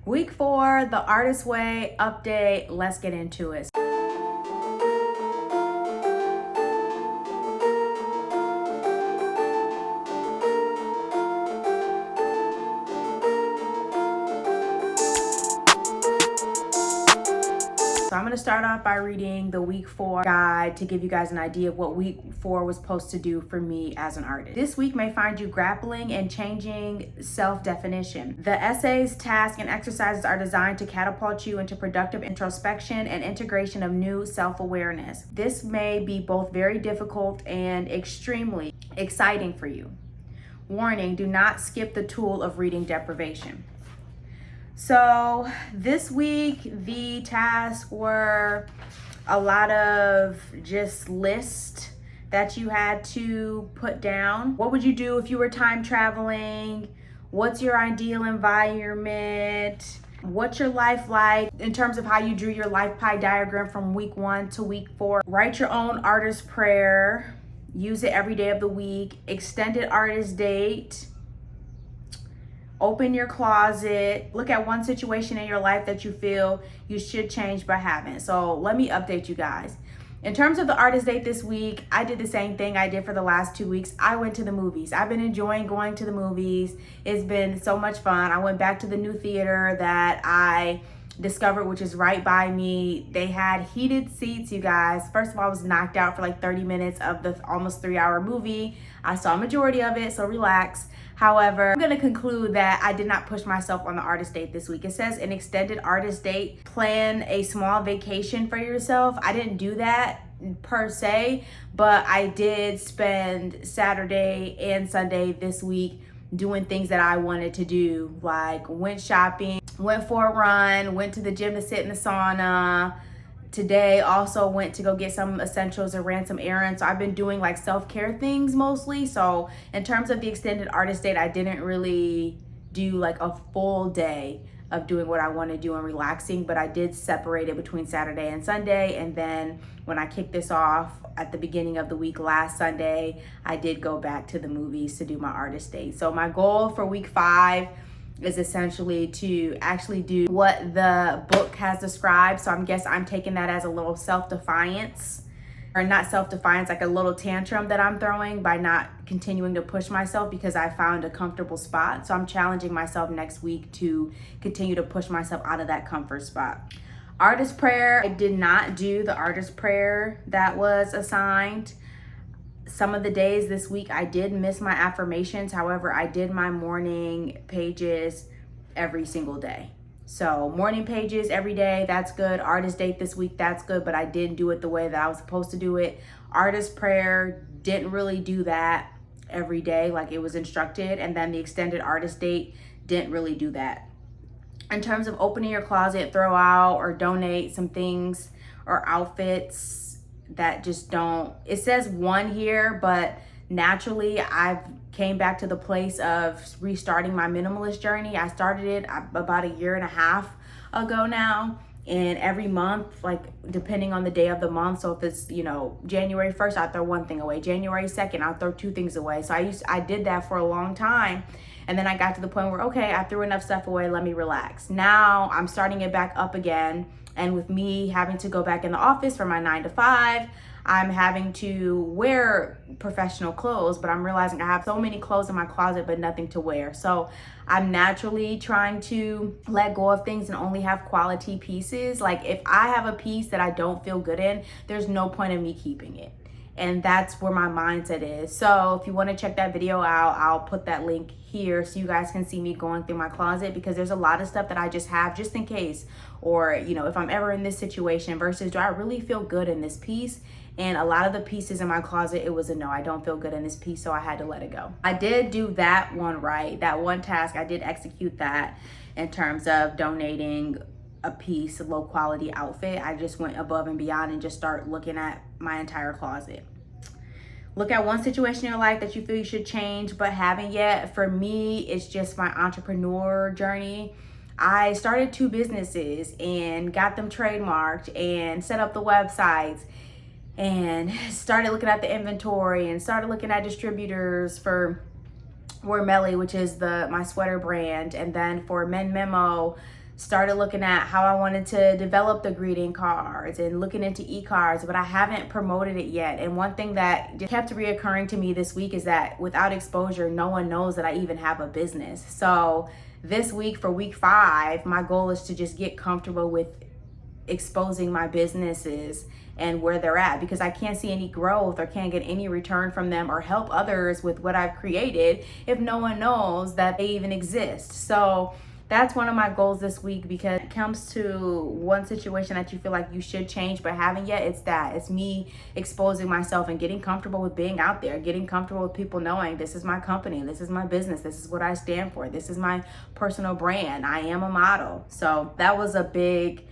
Week 4, the Artist Way update. Let's get into it. So I'm going to start off by reading the week 4 guide to give you guys an idea of what week 4 was supposed to do for me as an artist. This week may find you grappling and changing self-definition. The essays, tasks, and exercises are designed to catapult you into productive introspection and integration of new self-awareness. This may be both very difficult and extremely exciting for you. Warning, do not skip the tool of reading deprivation. So this week, the tasks were a lot of just lists that you had to put down. What would you do if you were time traveling? What's your ideal environment? What's your life like in terms of how you drew your life pie diagram from week 1 to week 4? Write your own artist prayer. Use it every day of the week. Extended artist date. Open your closet. Look at one situation in your life that you feel you should change but haven't. So let me update you guys. In terms of the artist date this week, I did the same thing I did for the last 2 weeks. I went to the movies. I've been enjoying going to the movies. It's been so much fun. I went back to the new theater that I discovered, which is right by me. They had heated seats, you guys. First of all, I was knocked out for like 30 minutes of the almost 3-hour movie. I saw a majority of it, so relax. However, I'm gonna conclude that I did not push myself on the artist date this week. It says an extended artist date, plan a small vacation for yourself. I didn't do that per se, but I did spend Saturday and Sunday this week doing things that I wanted to do, like went shopping, went for a run, went to the gym to sit in the sauna. Today also went to go get some essentials and ran some errands. So I've been doing like self-care things mostly. So in terms of the extended artist date, I didn't really do like a full day of doing what I want to do and relaxing, but I did separate it between Saturday and Sunday. And then when I kicked this off at the beginning of the week last Sunday, I did go back to the movies to do my artist date. So my goal for week 5 is essentially to actually do what the book has described. So I'm taking that as a little self-defiance, or not self-defiance, like a little tantrum that I'm throwing by not continuing to push myself because I found a comfortable spot. So I'm challenging myself next week to continue to push myself out of that comfort spot. Artist prayer, I did not do the artist prayer that was assigned. Some of the days this week I did miss my affirmations. However, I did my morning pages every single day. So morning pages every day, that's good. Artist date this week, that's good, but I didn't do it the way that I was supposed to do it. Artist prayer, didn't really do that every day like it was instructed. And then the extended artist date, didn't really do that. In terms of opening your closet, throw out or donate some things or outfits that just don't, it says 1 here, but naturally I've came back to the place of restarting my minimalist journey. I started it about 1.5 years ago now, and every month, like depending on the day of the month, so if it's, January 1st, I throw 1 thing away. January 2nd, I'll throw 2 things away. So I did that for a long time. And then I got to the point where, okay, I threw enough stuff away, let me relax. Now I'm starting it back up again. And with me having to go back in the office for my 9 to 5, I'm having to wear professional clothes, but I'm realizing I have so many clothes in my closet, but nothing to wear. So I'm naturally trying to let go of things and only have quality pieces. Like if I have a piece that I don't feel good in, there's no point in me keeping it. And that's where my mindset is. So if you want to check that video out, I'll put that link here so you guys can see me going through my closet, because there's a lot of stuff that I just have just in case, or if I'm ever in this situation, versus do I really feel good in this piece? And a lot of the pieces in my closet, it was a no, I don't feel good in this piece, so I had to let it go. I did do that one right. That one task, I did execute that in terms of donating a piece, a low quality outfit. I just went above and beyond and just start looking at my entire closet. Look at one situation in your life that you feel you should change but haven't yet. For me, it's just my entrepreneur journey. I started 2 businesses and got them trademarked and set up the websites and started looking at the inventory and started looking at distributors for Warmelli, which is my sweater brand, and then for Men Memo, started looking at how I wanted to develop the greeting cards and looking into e-cards, but I haven't promoted it yet. And one thing that just kept reoccurring to me this week is that without exposure, no one knows that I even have a business. So this week, for week 5, my goal is to just get comfortable with exposing my businesses and where they're at, because I can't see any growth or can't get any return from them or help others with what I've created if no one knows that they even exist. So that's one of my goals this week, because it comes to one situation that you feel like you should change but haven't yet. It's me exposing myself and getting comfortable with being out there, getting comfortable with people knowing this is my company, this is my business, this is what I stand for, this is my personal brand, I am a model. So that was a big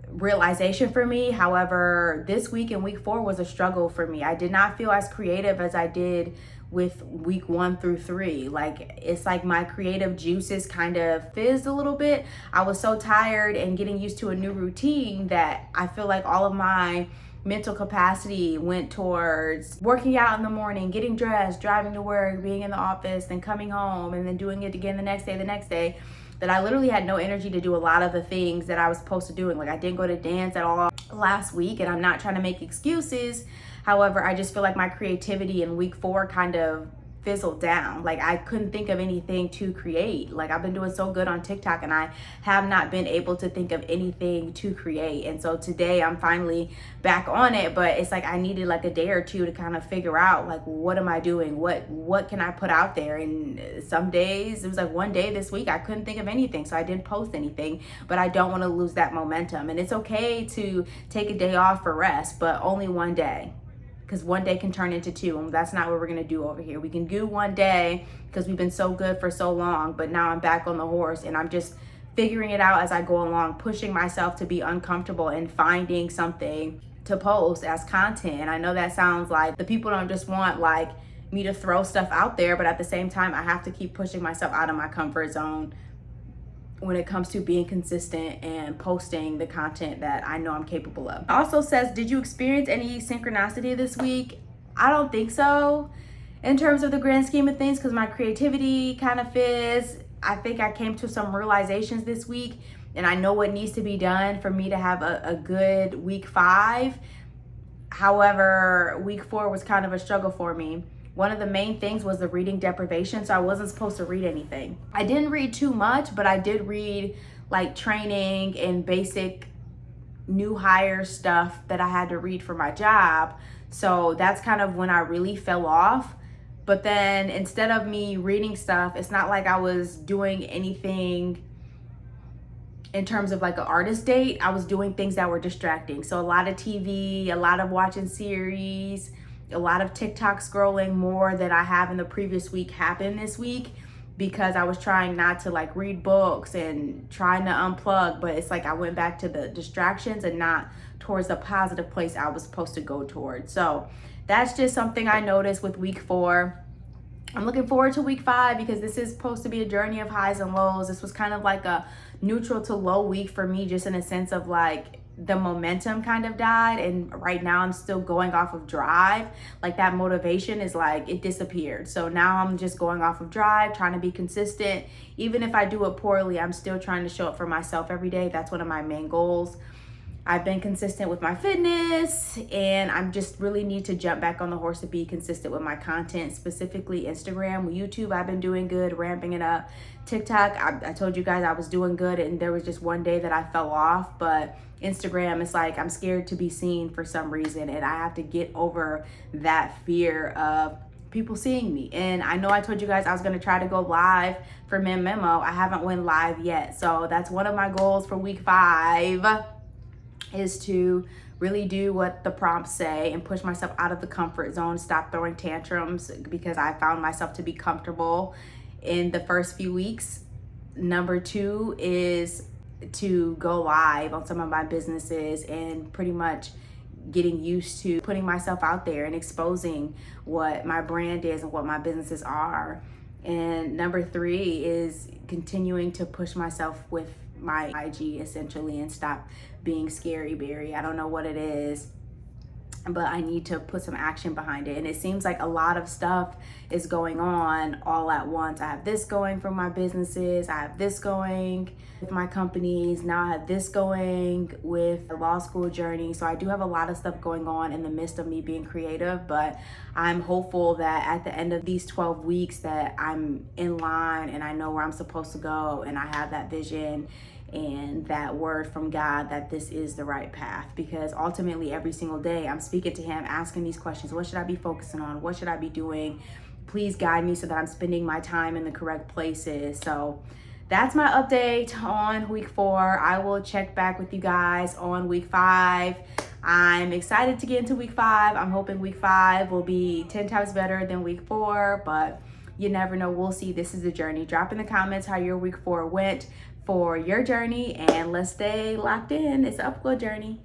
realization for me. However, this week and week 4 was a struggle for me. I did not feel as creative as I did with week 1 through 3. Like, it's like my creative juices kind of fizzed a little bit. I was so tired and getting used to a new routine that I feel like all of my mental capacity went towards working out in the morning, getting dressed, driving to work, being in the office, then coming home, and then doing it again the next day, that I literally had no energy to do a lot of the things that I was supposed to do. Like, I didn't go to dance at all last week, and I'm not trying to make excuses. However, I just feel like my creativity in week 4 kind of fizzled down. Like, I couldn't think of anything to create. Like, I've been doing so good on TikTok and I have not been able to think of anything to create. And so today I'm finally back on it, but it's like I needed like a day or two to kind of figure out, like, what am I doing? What can I put out there? And some days, it was like one day this week I couldn't think of anything, so I didn't post anything. But I don't want to lose that momentum. And it's okay to take a day off for rest, but only one day, because one day can turn into 2, and that's not what we're gonna do over here. We can do one day because we've been so good for so long, but now I'm back on the horse and I'm just figuring it out as I go along, pushing myself to be uncomfortable and finding something to post as content. And I know that sounds like the people don't just want like me to throw stuff out there, but at the same time, I have to keep pushing myself out of my comfort zone when it comes to being consistent and posting the content that I know I'm capable of. It also says, did you experience any synchronicity this week? I don't think so in terms of the grand scheme of things, because my creativity kind of fizzed. I think I came to some realizations this week, and I know what needs to be done for me to have a good week 5. However, week 4 was kind of a struggle for me. One of the main things was the reading deprivation, so I wasn't supposed to read anything. I didn't read too much, but I did read like training and basic new hire stuff that I had to read for my job. So that's kind of when I really fell off. But then instead of me reading stuff, it's not like I was doing anything in terms of like an artist date. I was doing things that were distracting. So a lot of TV, a lot of watching series, a lot of TikTok scrolling more than I have in the previous week happened this week, because I was trying not to like read books and trying to unplug, but it's like I went back to the distractions and not towards the positive place I was supposed to go towards. So that's just something I noticed with week 4. I'm looking forward to week 5 because this is supposed to be a journey of highs and lows. This was kind of like a neutral to low week for me, just in a sense of like the momentum kind of died, and right now I'm still going off of drive. Like, that motivation is like, it disappeared. So now I'm just going off of drive, trying to be consistent. Even if I do it poorly, I'm still trying to show up for myself every day. That's one of my main goals. I've been consistent with my fitness, and I'm just really need to jump back on the horse to be consistent with my content, specifically Instagram. With YouTube, I've been doing good, ramping it up. TikTok, I told you guys I was doing good, and there was just one day that I fell off. But Instagram, it's like I'm scared to be seen for some reason, and I have to get over that fear of people seeing me. And I know I told you guys I was going to try to go live for Men Memo. I haven't went live yet, so that's one of my goals for week 5, is to really do what the prompts say and push myself out of the comfort zone, stop throwing tantrums, because I found myself to be comfortable in the first few weeks. Number 2 is to go live on some of my businesses and pretty much getting used to putting myself out there and exposing what my brand is and what my businesses are. And number 3 is continuing to push myself with my IG, essentially, and stop being scary Berry. I don't know what it is. but I need to put some action behind it. And it seems like a lot of stuff is going on all at once. I have this going for my businesses, I have this going with my companies, now I have this going with the law school journey. So I do have a lot of stuff going on in the midst of me being creative, but I'm hopeful that at the end of these 12 weeks that I'm in line and I know where I'm supposed to go and I have that vision and that word from God that this is the right path. Because ultimately every single day I'm speaking to him, asking these questions. What should I be focusing on? What should I be doing? Please guide me so that I'm spending my time in the correct places. So that's my update on week 4. I will check back with you guys on week 5. I'm excited to get into week 5. I'm hoping week 5 will be 10 times better than week 4, but you never know. We'll see. This is a journey. Drop in the comments how your week 4 went for your journey, and let's stay locked in. It's an upward journey.